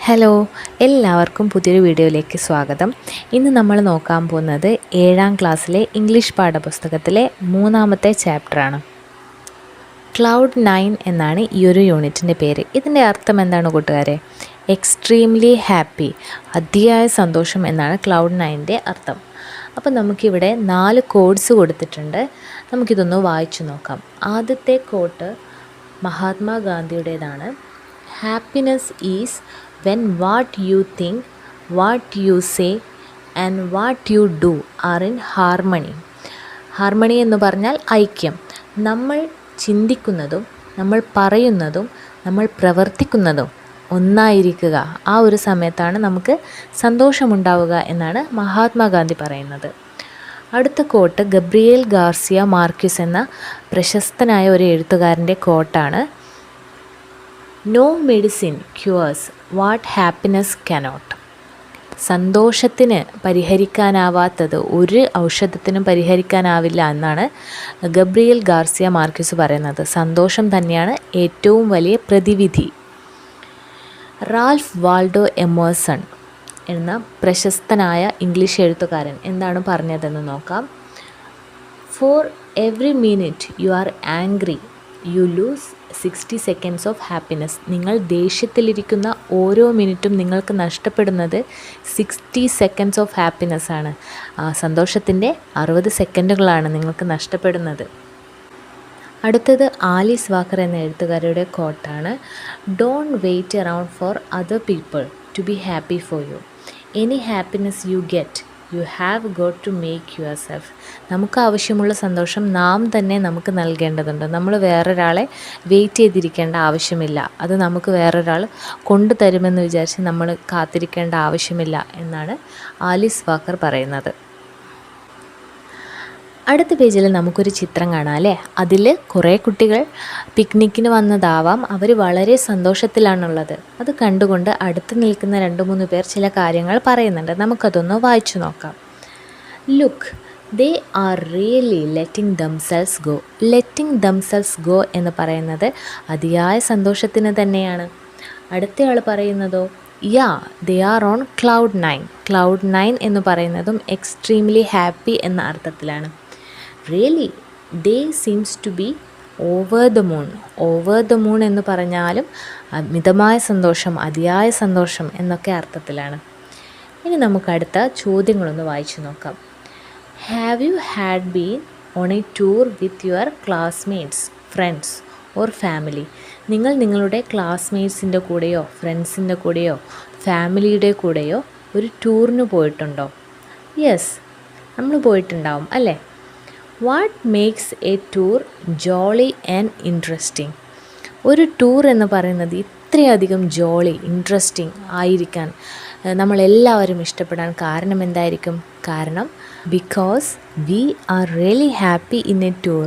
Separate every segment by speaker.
Speaker 1: Hello, എല്ലാവർക്കും പുതിയൊരു വീഡിയോയിലേക്ക് സ്വാഗതം. ഇന്ന് നമ്മൾ നോക്കാൻ പോകുന്നത് 7ാം ക്ലാസ്സിലെ ഇംഗ്ലീഷ് പാഠപുസ്തകത്തിലെ 3ാമത്തെ ചാപ്റ്ററാണ്. ക്ലൗഡ് 9 എന്നാണ് ഈ ഒരു യൂണിറ്റിൻ്റെ പേര്. ഇതിൻ്റെ അർത്ഥം എന്താണ് കൂട്ടുകാരെ? എക്സ്ട്രീംലി ഹാപ്പി, അതിയായ സന്തോഷം എന്നാണ് ക്ലൗഡ് 9ൻ്റെ അർത്ഥം. അപ്പോൾ നമുക്കിവിടെ 4 കോഡ്സ് കൊടുത്തിട്ടുണ്ട്. നമുക്കിതൊന്ന് വായിച്ചു നോക്കാം. ആദ്യത്തെ കോട്ട് മഹാത്മാഗാന്ധിയുടേതാണ്. Happiness is when what you think, what you say and what you do are in harmony. Harmony എന്ന് പറഞ്ഞാൽ ഐക്യം. നമ്മൾ ചിന്തിക്കുന്നതും നമ്മൾ പറയുന്നതും നമ്മൾ പ്രവർത്തിക്കുന്നതും ഒന്നായിരിക്കുക. ആ ഒരു സമയത്താണ് നമുക്ക് സന്തോഷമുണ്ടാവുക എന്നാണ് മഹാത്മാഗാന്ധി പറയുന്നത്. അടുത്ത കോട്ട് ഗബ്രിയേൽ ഗാർസിയ മാർക്യൂസ് എന്ന പ്രശസ്തനായ ഒരു എഴുത്തുകാരൻ്റെ കോട്ടാണ്. No medicine cures what happiness cannot. സന്തോഷത്തിന് പരിഹരിക്കാനാവാത്തത് ഒരു ഔഷധത്തിനും പരിഹരിക്കാനാവില്ല എന്നാണ് ഗബ്രിയേൽ ഗാർസിയ മാർക്യൂസ് പറയുന്നത്. സന്തോഷം തന്നെയാണ് ഏറ്റവും വലിയ പ്രതിവിധി. റാൽഫ് വാൾഡോ എമേഴ്സൺ എന്ന പ്രശസ്തനായ ഇംഗ്ലീഷ് എഴുത്തുകാരൻ എന്താണ് പറഞ്ഞതെന്ന് നോക്കാം. For every minute you are angry you lose 60 seconds of happiness. നിങ്ങൾ ദേഷ്യത്തിലിരിക്കുന്ന ഓരോ മിനിറ്റും നിങ്ങൾക്ക് നഷ്ടപ്പെടുന്നത് 60 സെക്കൻഡ്സ് ഓഫ് ഹാപ്പിനെസ് ആണ്. സന്തോഷത്തിൻ്റെ 60 സെക്കൻഡുകളാണ് നിങ്ങൾക്ക് നഷ്ടപ്പെടുന്നത്. അടുത്തത് ആലിസ് വാക്കർ എന്ന എഴുത്തുകാരുടെ കോട്ടാണ്. Don't wait around for other people to be happy for you. Any happiness you get you have got to make yourself. നമുക്ക് ആവശ്യമുള്ള സന്തോഷം നാം തന്നെ നമുക്ക് നൽകേണ്ടതുണ്ട്. നമ്മൾ വേറൊരാളെ വെയിറ്റ് ചെയ്തിരിക്കേണ്ട ആവശ്യമില്ല. അത് നമുക്ക് വേറൊരാൾ കൊണ്ടു തരുമെന്ന് വിചാരിച്ച് നമ്മൾ കാത്തിരിക്കേണ്ട ആവശ്യമില്ല എന്നാണ് ആലിസ് വാക്കർ പറയുന്നത്. അടുത്ത പേജിൽ നമുക്കൊരു ചിത്രം കാണാം അല്ലേ? അതിൽ കുറേ കുട്ടികൾ പിക്നിക്കിന് വന്നതാവാം. അവർ വളരെ സന്തോഷത്തിലാണുള്ളത്. അത് കണ്ടുകൊണ്ട് അടുത്ത് നിൽക്കുന്ന 2-3 പേർ ചില കാര്യങ്ങൾ പറയുന്നുണ്ട്. നമുക്കതൊന്ന് വായിച്ചു നോക്കാം. Look, they are really letting themselves go. Letting themselves go എന്ന് പറയുന്നത് അതിയായ സന്തോഷത്തിന് തന്നെയാണ്. അടുത്തയാൾ പറയുന്നതോ yeah they are on cloud 9. Cloud 9 എന്ന് പറയുന്നതും എക്സ്ട്രീംലി ഹാപ്പി എന്ന അർത്ഥത്തിലാണ്. Really they seems to be over the moon. Over the moon എന്ന് പറഞ്ഞാലും മിതമായ സന്തോഷം, അതിയായ സന്തോഷം എന്നൊക്കെ അർത്ഥത്തിലാണ്. ഇനി നമുക്ക് അടുത്ത ചോദ്യങ്ങളൊന്ന് വായിച്ചു നോക്കാം. Have you had been on A tour with your classmates, friends or family? നിങ്ങൾ നിങ്ങളുടെ ക്ലാസ്മേറ്റ്സിൻ്റെ കൂടെയോ ഫ്രണ്ട്സിൻ്റെ കൂടെയോ ഫാമിലിയുടെ കൂടെയോ ഒരു ടൂറിന് പോയിട്ടുണ്ടോ? യെസ്, നമ്മൾ പോയിട്ടുണ്ടാവും അല്ലേ? What makes A tour Jolly and interesting? ഒരു ടൂർ എന്ന് പറയുന്നത് ഇത്രയധികം ജോളി, ഇൻട്രസ്റ്റിംഗ് ആയിരിക്കാൻ നമ്മളെല്ലാവരും ഇഷ്ടപ്പെടാൻ കാരണം എന്തായിരിക്കും? കാരണം because we are really happy in a tour,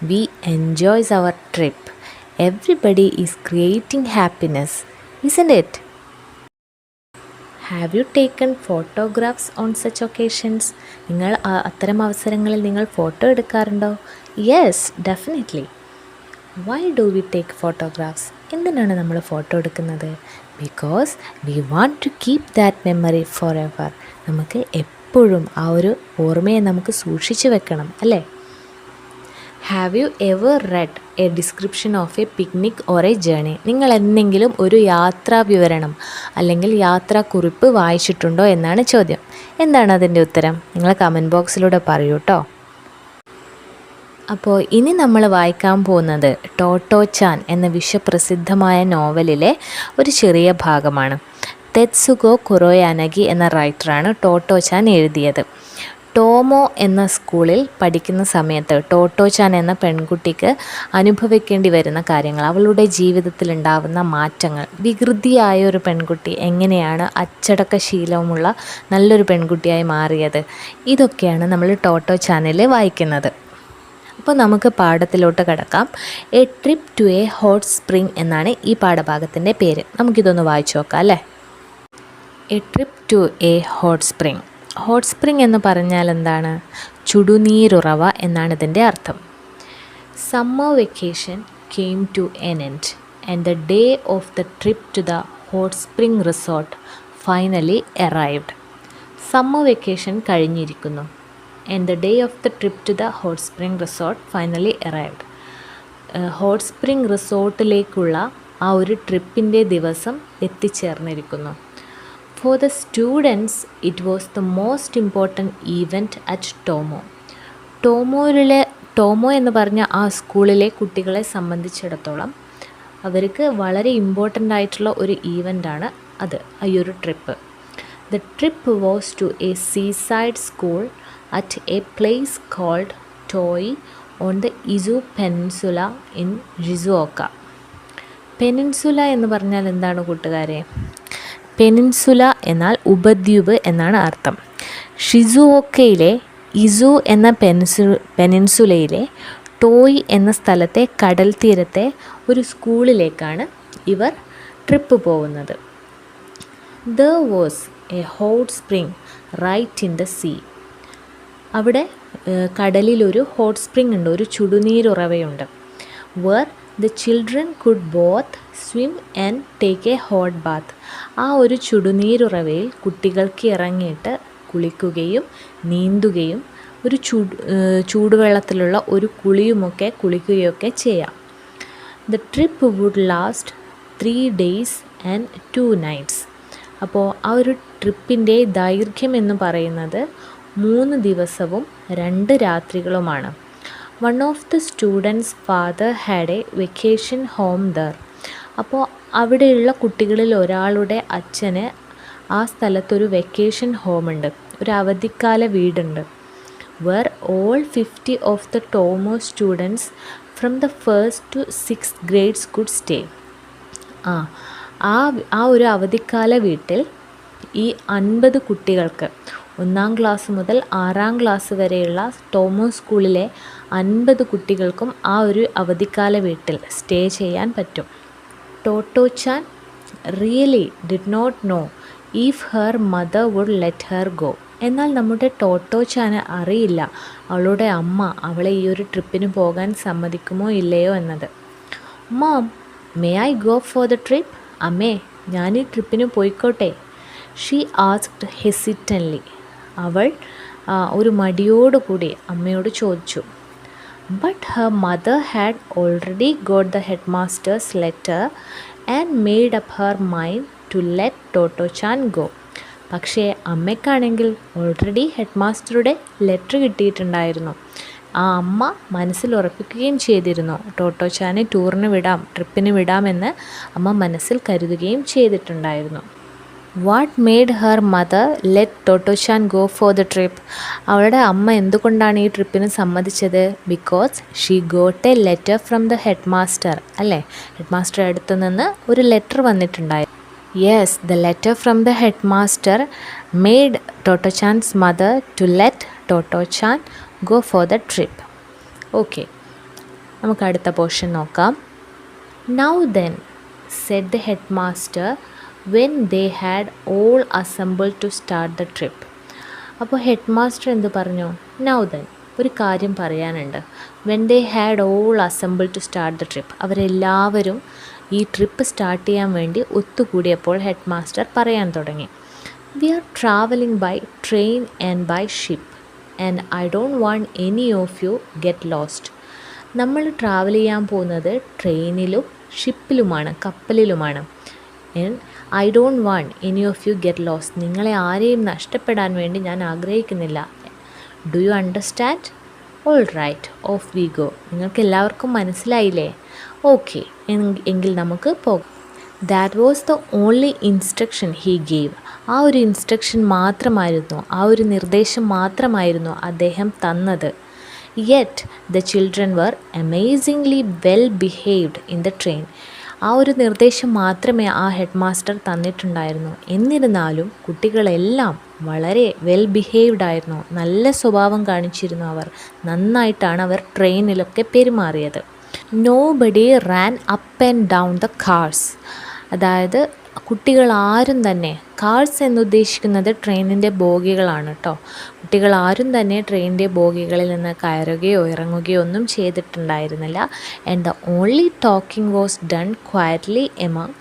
Speaker 1: we enjoys our trip, everybody is creating happiness, isn't it? Have you taken photographs on such occasions? നിങ്ങൾ അത്തരം അവസരങ്ങളിൽ നിങ്ങൾ ഫോട്ടോ എടുക്കാറുണ്ടോ? Yes, definitely. Why do we take photographs? എന്തിനാണ് നമ്മൾ photo എടുക്കുന്നത്? Because we want to keep that memory forever. നമുക്ക് എപ്പോഴും ആ ഒരു ഓർമ്മയെ നമുക്ക് സൂക്ഷിച്ചു വെക്കണം അല്ലേ? Have you ever read a description of A picnic or A journey? നിങ്ങൾ എന്തെങ്കിലും ഒരു യാത്രാ വിവരണം അല്ലെങ്കിൽ യാത്രാക്കുറിപ്പ് വായിച്ചിട്ടുണ്ടോ എന്നാണ് ചോദ്യം. എന്താണ് അതിൻ്റെ ഉത്തരം? നിങ്ങൾ കമൻറ്റ് ബോക്സിലൂടെ പറയൂ കേട്ടോ. അപ്പോൾ ഇനി നമ്മൾ വായിക്കാൻ പോകുന്നത് ടോട്ടോ ചാൻ എന്ന വിശ്വപ്രസിദ്ധമായ നോവലിലെ ഒരു ചെറിയ ഭാഗമാണ്. തെത്സുഗോ കുറോയാനഗി എന്ന റൈറ്ററാണ് ടോട്ടോ ചാൻ എഴുതിയത്. ടോമോ എന്ന സ്കൂളിൽ പഠിക്കുന്ന സമയത്ത് ടോട്ടോ ചാൻ എന്ന പെൺകുട്ടിക്ക് അനുഭവിക്കേണ്ടി വരുന്ന കാര്യങ്ങൾ, അവളുടെ ജീവിതത്തിലുണ്ടാകുന്ന മാറ്റങ്ങൾ, വികൃതിയായ ഒരു പെൺകുട്ടി എങ്ങനെയാണ് അച്ചടക്ക ശീലവുമുള്ള നല്ലൊരു പെൺകുട്ടിയായി മാറിയത്, ഇതൊക്കെയാണ് നമ്മൾ ടോട്ടോ ചാനിൽ വായിക്കുന്നത്. അപ്പോൾ നമുക്ക് പാഠത്തിലോട്ട് കിടക്കാം. A trip to a hot spring എന്നാണ് ഈ പാഠഭാഗത്തിൻ്റെ പേര്. നമുക്കിതൊന്ന് വായിച്ചു നോക്കാം അല്ലേ? A trip to a hot spring. Hot spring എന്ന് പറഞ്ഞാൽ എന്താണ്? ചുടുനീരുറവ എന്നാണ് ഇതിൻ്റെ അർത്ഥം. Summer vacation came to an end, and the day of the trip to the Hotspring resort finally arrived. Summer vacation കഴിഞ്ഞിരിക്കുന്നു. And the day of the trip to the hot spring resort finally arrived. Hot spring റിസോർട്ടിലേക്കുള്ള ആ ഒരു ട്രിപ്പിൻ്റെ ദിവസം എത്തിച്ചേർന്നിരിക്കുന്നു. For the students it was the most important event at Tomo എന്ന് പറഞ്ഞ ആ സ്കൂളിലെ കുട്ടികളെ സംബന്ധിച്ചിടത്തോളം അവർക്ക് വളരെ ഇമ്പോർട്ടൻ്റ് ആയിട്ടുള്ള ഒരു ഈവൻ്റാണ് അത്, ഈ ഒരു trip. The trip was to a seaside school at a place called Toi on the Izu Peninsula in Shizuoka. Peninsula എന്ന് പറഞ്ഞാൽ എന്താണ് കൂട്ടുകാരെ? പെനിൻസുല എന്നാൽ ഉപദ്വീപ് എന്നാണ് അർത്ഥം. ഷിസുഓക്കയിലെ ഇസു എന്ന പെനിൻസുലയിലെ ടോയ് എന്ന സ്ഥലത്തെ കടൽ തീരത്തെ ഒരു സ്കൂളിലേക്കാണ് ഇവർ ട്രിപ്പ് പോകുന്നത്. There was a hot spring right in the sea. അവിടെ കടലിലൊരു ഹോട്ട് സ്പ്രിംഗ് ഉണ്ട്, ഒരു ചുടുനീരുറവയുണ്ട്. Where the children could both swim and take a hot bath. ആ ഒരു ചുടുനീരുറവയിൽ കുട്ടികൾക്ക് ഇറങ്ങിയിട്ട് കുളിക്കുകയും നീന്തുകയും ഒരു ചൂടുവെള്ളത്തിലുള്ള ഒരു കുളിക്കുകയൊക്കെ ചെയ്യാം. The trip would last 3 days and 2 nights. അപ്പോൾ ആ ഒരു ട്രിപ്പിൻ്റെ ദൈർഘ്യം എന്ന് പറയുന്നത് 3 ദിവസവും 2 രാത്രികളുമാണ്. One of the students father had a vacation home there. അപ്പോൾ അവിടെയുള്ള കുട്ടികളിൽ ഒരാളുടെ അച്ഛന് ആ സ്ഥലത്തൊരു വെക്കേഷൻ ഹോമുണ്ട്, ഒരു അവധിക്കാല വീടുണ്ട്. where all 50 of the Tomoe students from the first to 6th grades could stay. ആ ഒരു അവധിക്കാല വീട്ടിൽ ഈ 50 കുട്ടികൾക്ക് 1ാം ക്ലാസ് മുതൽ 6ാം ക്ലാസ് വരെയുള്ള ടോമോ സ്കൂളിലെ 50 കുട്ടികൾക്കും ആ ഒരു അവധിക്കാല വീട്ടിൽ സ്റ്റേ ചെയ്യാൻ പറ്റും. Tottochan really did not know if her mother would let her go. എന്നാൽ നമ്മുടെ ടോട്ടോച്ചാന് അറിയില്ല അവളുടെ അമ്മ അവളെ ഈ ഒരു ട്രിപ്പിന് പോകാൻ സമ്മതിക്കുമോ ഇല്ലയോ എന്നത്. Mom, may I go for the trip? അമ്മേ, ഞാൻ ഈ ട്രിപ്പിന് പോയിക്കോട്ടെ? She asked hesitantly. അവൾ ഒരു മടിയോടുകൂടി അമ്മയോട് ചോദിച്ചു. But her mother had already got the head master's letter and made up her mind to let Tottochan go. പക്ഷേ അമ്മയ്ക്കാണെങ്കിൽ ഓൾറെഡി ഹെഡ് മാസ്റ്ററുടെ ലെറ്റർ കിട്ടിയിട്ടുണ്ടായിരുന്നു. ആ അമ്മ മനസ്സിൽ ഉറപ്പിക്കുകയും ചെയ്തിരുന്നു, ടോട്ടോച്ചാനെ ട്രിപ്പിന് വിടാമെന്ന് അമ്മ മനസ്സിൽ കരുതുകയും ചെയ്തിട്ടുണ്ടായിരുന്നു. What made her mother let Tottochan go for the trip? അവളുടെ അമ്മ എന്തുകൊണ്ടാണ് ഈ ട്രിപ്പിന് സമ്മതിച്ചത്? Because she got a letter from the head master. അല്ലേ, ഹെഡ് മാസ്റ്റർ അടുത്തു നിന്ന് ഒരു ലെറ്റർ വന്നിട്ടുണ്ടായിരുന്നു. Yes, the letter from the head master made Tottochan's mother to let Tottochan go for the trip. Okay, നമുക്ക് അടുത്ത പോർഷൻ നോക്കാം. Now then said the head master when they had all assembled to start the trip. അപ്പോൾ head master എന്ത് പറഞ്ഞു? Now then, ഒരു കാര്യം പറയാനുണ്ട്. When they had all assembled to start the trip, അവരെല്ലാവരും ഈ ട്രിപ്പ് സ്റ്റാർട്ട് ചെയ്യാൻ വേണ്ടി ഒത്തുകൂടിയപ്പോൾ ഹെഡ് മാസ്റ്റർ പറയാൻ തുടങ്ങി. We are travelling by train and by ship and I don't want any of you get lost. നമ്മൾ ട്രാവൽ ചെയ്യാൻ പോകുന്നത് ട്രെയിനിലും ഷിപ്പിലുമാണ്, കപ്പലിലുമാണ്. And I don't want any of you get lost. നിങ്ങളെ ആരെയും നഷ്ടപ്പെടാൻ വേണ്ടി ഞാൻ ആഗ്രഹിക്കുന്നില്ല. Do you understand? All right, off we go. നിങ്ങൾക്ക് എല്ലാവർക്കും മനസ്സിലായില്ലേ? ഓക്കെ, എങ്കിൽ നമുക്ക് പോകാം. That was the only instruction he gave. ആ ഒരു ഇൻസ്ട്രക്ഷൻ മാത്രമായിരുന്നു, ആ ഒരു നിർദ്ദേശം മാത്രമായിരുന്നു അദ്ദേഹം തന്നത്. Yet the children were amazingly well behaved in the train. ആ ഒരു നിർദ്ദേശം മാത്രമേ ആ ഹെഡ് മാസ്റ്റർ തന്നിട്ടുണ്ടായിരുന്നു. എന്നിരുന്നാലും കുട്ടികളെല്ലാം വളരെ വെൽ ബിഹേവ്ഡ് ആയിരുന്നു, നല്ല സ്വഭാവം കാണിച്ചിരുന്നു. നന്നായിട്ടാണ് അവർ ട്രെയിനിലൊക്കെ പെരുമാറിയത്. Nobody ran up and down the cars. അതായത് കുട്ടികളാരും തന്നെ, കാർസ് എന്നുദ്ദേശിക്കുന്നത് ട്രെയിനിൻ്റെ ബോഗികളാണ് കേട്ടോ. കുട്ടികളാരും തന്നെ ട്രെയിനിൻ്റെ ബോഗികളിൽ നിന്ന് കയറുകയോ ഇറങ്ങുകയോ ഒന്നും ചെയ്തിട്ടുണ്ടായിരുന്നില്ല. And the only talking was done quietly among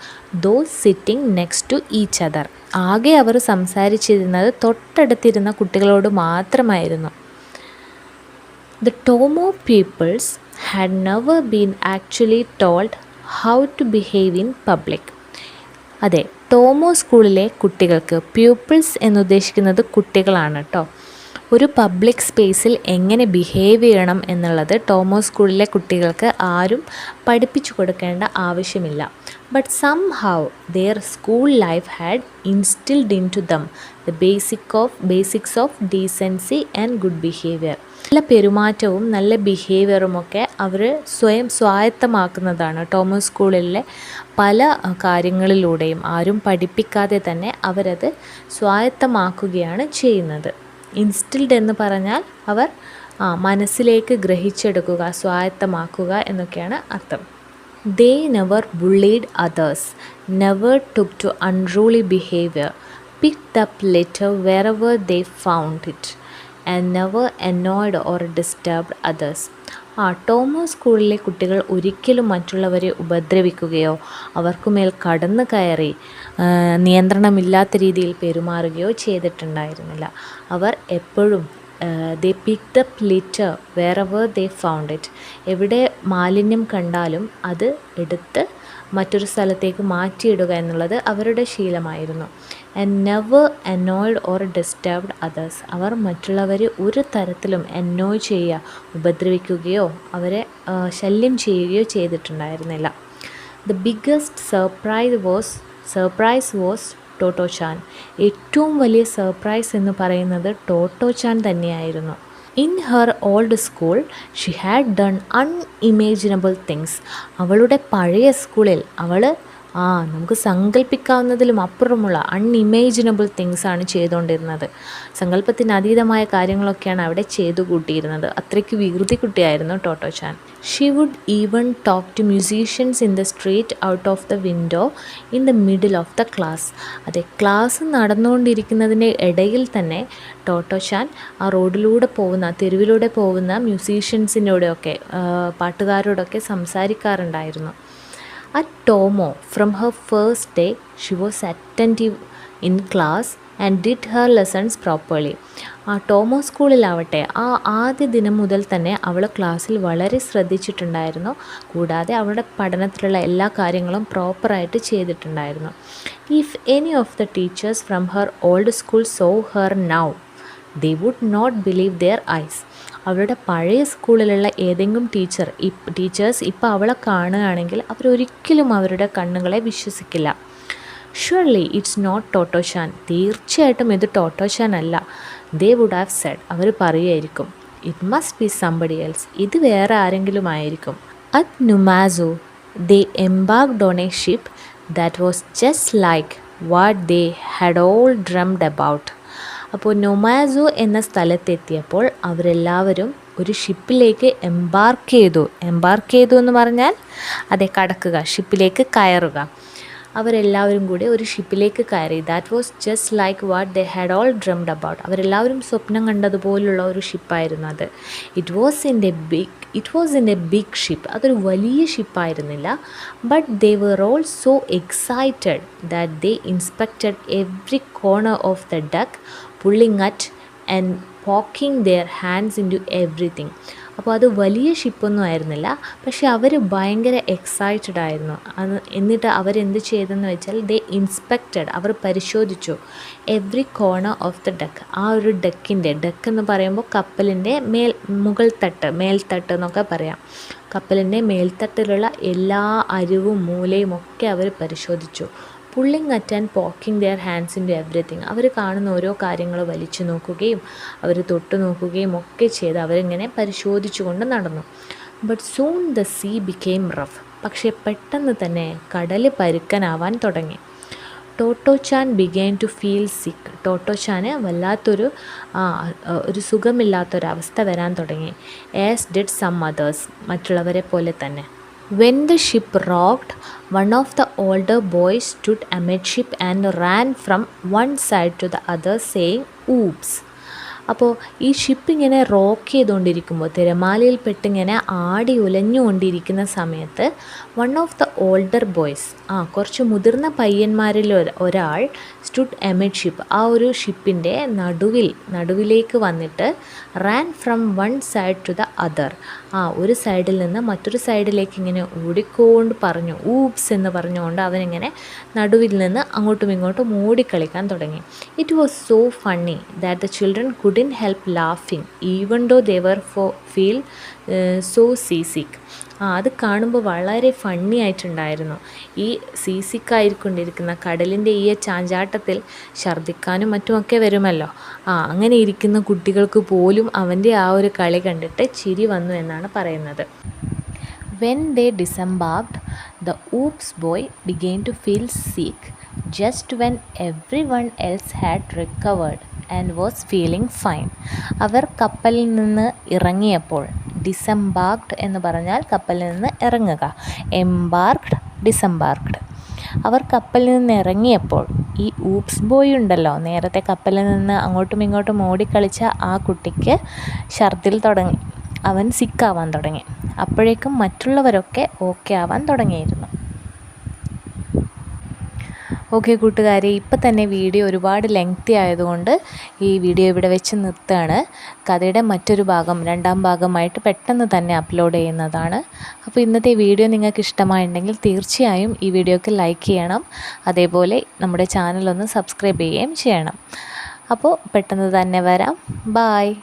Speaker 1: those sitting next to each other. ആകെ അവർ സംസാരിച്ചിരുന്നത് തൊട്ടടുത്തിരുന്ന കുട്ടികളോട് മാത്രമായിരുന്നു. The Tomo pupils had never been actually told how to behave in public. അതെ, ടോമോ സ്കൂളിലെ കുട്ടികൾക്ക്, പ്യൂപ്പിൾസ് എന്നുദ്ദേശിക്കുന്നത് കുട്ടികളാണ് കേട്ടോ, ഒരു പബ്ലിക് സ്പേസിൽ എങ്ങനെ ബിഹേവ് ചെയ്യണം എന്നുള്ളത് ടോമോ സ്കൂളിലെ കുട്ടികൾക്ക് ആരും പഠിപ്പിച്ചു കൊടുക്കേണ്ട ആവശ്യമില്ല. But somehow their school life had instilled into them the basics of decency and good behaviour. നല്ല പെരുമാറ്റവും നല്ല ബിഹേവിയറുമൊക്കെ അവർ സ്വയം സ്വായത്തമാക്കുന്നതാണ്. ടോമോ സ്കൂളിലെ പല കാര്യങ്ങളിലൂടെയും ആരും പഠിപ്പിക്കാതെ തന്നെ അവരത് സ്വായത്തമാക്കുകയാണ് ചെയ്യുന്നത്. ഇൻസ്റ്റിൽഡ് എന്ന് പറഞ്ഞാൽ അവർ മനസ്സിലേക്ക് ഗ്രഹിച്ചെടുക്കുക, സ്വായത്തമാക്കുക എന്നൊക്കെയാണ് അർത്ഥം. They never bullied others, never took to unruly behavior, picked up litter wherever they found it, and never annoyed or disturbed others. Tomo സ്കൂളിലെ കുട്ടികൾ ഒരിക്കലും മറ്റുള്ളവരെ ഉപദ്രവിക്കുകയോ അവർക്കുമേൽ കടന്നു കയറി നിയന്ത്രണമില്ലാത്ത രീതിയിൽ പെരുമാറുകയോ ചെയ്തിട്ടുണ്ടായിരുന്നില്ല. അവർ എപ്പോഴും they picked up litter wherever they found it. എവിടെ മാലിന്യം കണ്ടാലും അത് എടുത്ത് മറ്റൊരു സ്ഥലത്തേക്ക് മാറ്റിയിടുക എന്നുള്ളത് അവരുടെ ശീലമായിരുന്നു. And never annoyed or disturbed others. അവർ മറ്റുള്ളവരെ ഒരു തരത്തിലും അനോയ് ചെയ്യുക, ഉപദ്രവിക്കുകയോ അവരെ ശല്യം ചെയ്യുകയോ ചെയ്തിട്ടുണ്ടായിരുന്നില്ല. The biggest surprise was Totto chan. ഏറ്റവും വലിയ സർപ്രൈസ് എന്ന് പറയുന്നത് ടോട്ടോ ചാൻ തന്നെയായിരുന്നു. In her old school she had done unimaginable things. അവളുടെ പഴയ സ്കൂളിൽ അവൾ നമുക്ക് സങ്കല്പിക്കാവുന്നതിലും അപ്പുറമുള്ള അൺഇമേജിനബിൾ തിങ്സാണ് ചെയ്തുകൊണ്ടിരുന്നത്. സങ്കല്പത്തിന് അതീതമായ കാര്യങ്ങളൊക്കെയാണ് അവിടെ ചെയ്തു കൂട്ടിയിരുന്നത്. അത്രയ്ക്ക് വികൃതി കുട്ടിയായിരുന്നു Totto chan. She would even talk to musicians in the street out of the window in the middle of the class. അതെ, ക്ലാസ് നടന്നുകൊണ്ടിരിക്കുന്നതിൻ്റെ ഇടയിൽ തന്നെ ടോട്ടോ ചാൻ ആ റോഡിലൂടെ പോകുന്ന, തെരുവിലൂടെ പോകുന്ന മ്യൂസീഷ്യൻസിനോടൊക്കെ, പാട്ടുകാരോടൊക്കെ സംസാരിക്കാറുണ്ടായിരുന്നു. At Tomo, from her first day, she was attentive in class and did her lessons properly. Tomo സ്കൂളിലാവട്ടെ ആദ്യ ദിനം മുതൽ തന്നെ അവൾ ക്ലാസ്സിൽ വളരെ ശ്രദ്ധിച്ചിട്ടുണ്ടായിരുന്നു. കൂടാതെ അവളുടെ പഠനത്തിലുള്ള എല്ലാ കാര്യങ്ങളും പ്രോപ്പറായിട്ട് ചെയ്തിട്ടുണ്ടായിരുന്നു. If any of the teachers from her old school so Har now, they would not believe their eyes. അവളുടെ പഴയ സ്കൂളിലുള്ള ഏതെങ്കിലും ടീച്ചേഴ്സ് ഇപ്പോൾ അവളെ കാണുകയാണെങ്കിൽ അവരൊരിക്കലും അവരുടെ കണ്ണുകളെ വിശ്വസിക്കില്ല. Surely it's not Totto chan. തീർച്ചയായിട്ടും ഇത് ടോട്ടോ ചാൻ അല്ല. They would have said. അവർ പറയുമായിരിക്കും, it must be somebody else. ഇത് വേറെ ആരെങ്കിലും ആയിരിക്കും. At Numazu they embarked on a ship that was just like what they had all dreamed about. അപ്പോൾ നൊമാസോ എന്ന സ്ഥലത്തെത്തിയപ്പോൾ അവരെല്ലാവരും ഒരു ഷിപ്പിലേക്ക് എംബാർക്ക് ചെയ്തു എന്ന് പറഞ്ഞാൽ അതെ, കടക്കുക, ഷിപ്പിലേക്ക് കയറുക. അവരെല്ലാവരും കൂടി ഒരു ഷിപ്പിലേക്ക് കയറി. That was just like what they had all dreamed about. അവരെല്ലാവരും സ്വപ്നം കണ്ടതുപോലുള്ള ഒരു ഷിപ്പായിരുന്നു അത്. It was in a big ship. അതൊരു വലിയ ഷിപ്പായിരുന്നില്ല. But they were all so excited that they inspected every corner of the deck, pulling at and poking their hands into everything. അപ്പോൾ അത് വലിയ ഷിപ്പൊന്നും ആയിരുന്നില്ല, പക്ഷെ അവർ ഭയങ്കര എക്സൈറ്റഡ് ആയിരുന്നു. എന്നിട്ട് അവരെന്ത് ചെയ്തെന്ന് വെച്ചാൽ ദേ ഇൻസ്പെക്റ്റഡ്, അവർ പരിശോധിച്ചു every corner of the duck. ആ ഒരു ഡക്ക് എന്ന് പറയുമ്പോൾ കപ്പലിൻ്റെ മേൽത്തട്ട് എന്നൊക്കെ പറയാം. കപ്പലിൻ്റെ മേൽത്തട്ടിലുള്ള എല്ലാ അരിവും മൂലയും ഒക്കെ അവർ പരിശോധിച്ചു. Pulling at and poking their hands into everything. അവർ കാണുന്ന ഓരോ കാര്യങ്ങൾ വലിച്ചു നോക്കുകയും അവർ തൊട്ട് നോക്കുകയും ഒക്കെ ചെയ്ത് അവരിങ്ങനെ പരിശോധിച്ചു കൊണ്ട് നടന്നു. But soon the sea became rough. പക്ഷേ പെട്ടെന്ന് തന്നെ കടൽ പരുക്കനാവാൻ തുടങ്ങി. ടോട്ടോ ചാൻ ബിഗെയിൻ ടു ഫീൽ സിക്ക്. ടോട്ടോ ചാന് വല്ലാത്തൊരു സുഖമില്ലാത്തൊരവസ്ഥ വരാൻ തുടങ്ങി. As did some others. മറ്റുള്ളവരെ പോലെ തന്നെ. When the ship rocked, one of the older boys stood amidship and ran from one side to the other, saying, "Oops." അപ്പോൾ ഈ ഷിപ്പ് ഇങ്ങനെ റോക്ക് ചെയ്തുകൊണ്ടിരിക്കുമ്പോൾ, തിരമാലയിൽ പെട്ടിങ്ങനെ ആടി ഉലഞ്ഞുകൊണ്ടിരിക്കുന്ന സമയത്ത് one of the older boys, കുറച്ച് മുതിർന്ന പയ്യന്മാരിൽ ഒരാൾ സ്റ്റുഡ് എമിഡ് ഷിപ്പ്, ആ ഒരു ഷിപ്പിൻ്റെ നടുവിലേക്ക് വന്നിട്ട് ran from one side to the other, ഒരു സൈഡിൽ നിന്ന് മറ്റൊരു സൈഡിലേക്ക് ഇങ്ങനെ ഓടിക്കൊണ്ട് പറഞ്ഞു, ഊപ്സ് എന്ന് പറഞ്ഞുകൊണ്ട് അവനിങ്ങനെ നടുവിൽ നിന്ന് അങ്ങോട്ടും ഇങ്ങോട്ടും ഓടിക്കളിക്കാൻ തുടങ്ങി. It was so funny that the children couldn't help ലാഫിങ് even though they were feel so seasick. അത് കാണുമ്പോൾ വളരെ ഫണ്ണി ആയിട്ടുണ്ടായിരുന്നു. ഈ സീസിക്കായിക്കൊണ്ടിരിക്കുന്ന കടലിൻ്റെ ഈ ചാഞ്ചാട്ടത്തിൽ ഛർദ്ദിക്കാനും മറ്റുമൊക്കെ വരുമല്ലോ. അങ്ങനെ ഇരിക്കുന്ന കുട്ടികൾക്ക് പോലും അവൻ്റെ ആ ഒരു കളി കണ്ടിട്ട് ചിരി വന്നു എന്നാണ് പറയുന്നത്. When they disembarked, the oops boy began to feel sick just when everyone else had recovered and was feeling fine. അവർ കപ്പലിൽ നിന്ന് ഇറങ്ങിയപ്പോൾ, ഡിസംബാർക്ക്ഡ് എന്ന് പറഞ്ഞാൽ കപ്പലിൽ നിന്ന് ഇറങ്ങുക, എംബാർക്ക്ഡ്, ഡിസംബാർക്ക്ഡ്. അവർ കപ്പലിൽ നിന്ന് ഇറങ്ങിയപ്പോൾ ഈ ഊപ്സ് ബോയ് ഉണ്ടല്ലോ, നേരത്തെ കപ്പലിൽ നിന്ന് അങ്ങോട്ടും ഇങ്ങോട്ടും ഓടിക്കളിച്ച ആ കുട്ടിക്ക് ഛർദിൽ തുടങ്ങി, അവൻ സിക്കാവാൻ തുടങ്ങി. അപ്പോഴേക്കും മറ്റുള്ളവരൊക്കെ ഓക്കെ ആവാൻ തുടങ്ങിയിരുന്നു. ഓക്കെ കൂട്ടുകാരെ, ഇപ്പം തന്നെ വീഡിയോ ഒരുപാട് ലെങ്തി ആയതുകൊണ്ട് ഈ വീഡിയോ ഇവിടെ വെച്ച് നിർത്തുകയാണ്. കഥയുടെ മറ്റൊരു ഭാഗം, രണ്ടാം ഭാഗമായിട്ട് പെട്ടെന്ന് തന്നെ അപ്ലോഡ് ചെയ്യുന്നതാണ്. അപ്പോൾ ഇന്നത്തെ വീഡിയോ നിങ്ങൾക്ക് ഇഷ്ടമായിട്ടുണ്ടെങ്കിൽ തീർച്ചയായും ഈ വീഡിയോക്ക് ലൈക്ക് ചെയ്യണം. അതേപോലെ നമ്മുടെ ചാനലൊന്ന് സബ്സ്ക്രൈബ് ചെയ്യുകയും ചെയ്യണം. അപ്പോൾ പെട്ടെന്ന് തന്നെ വരാം. ബായ്.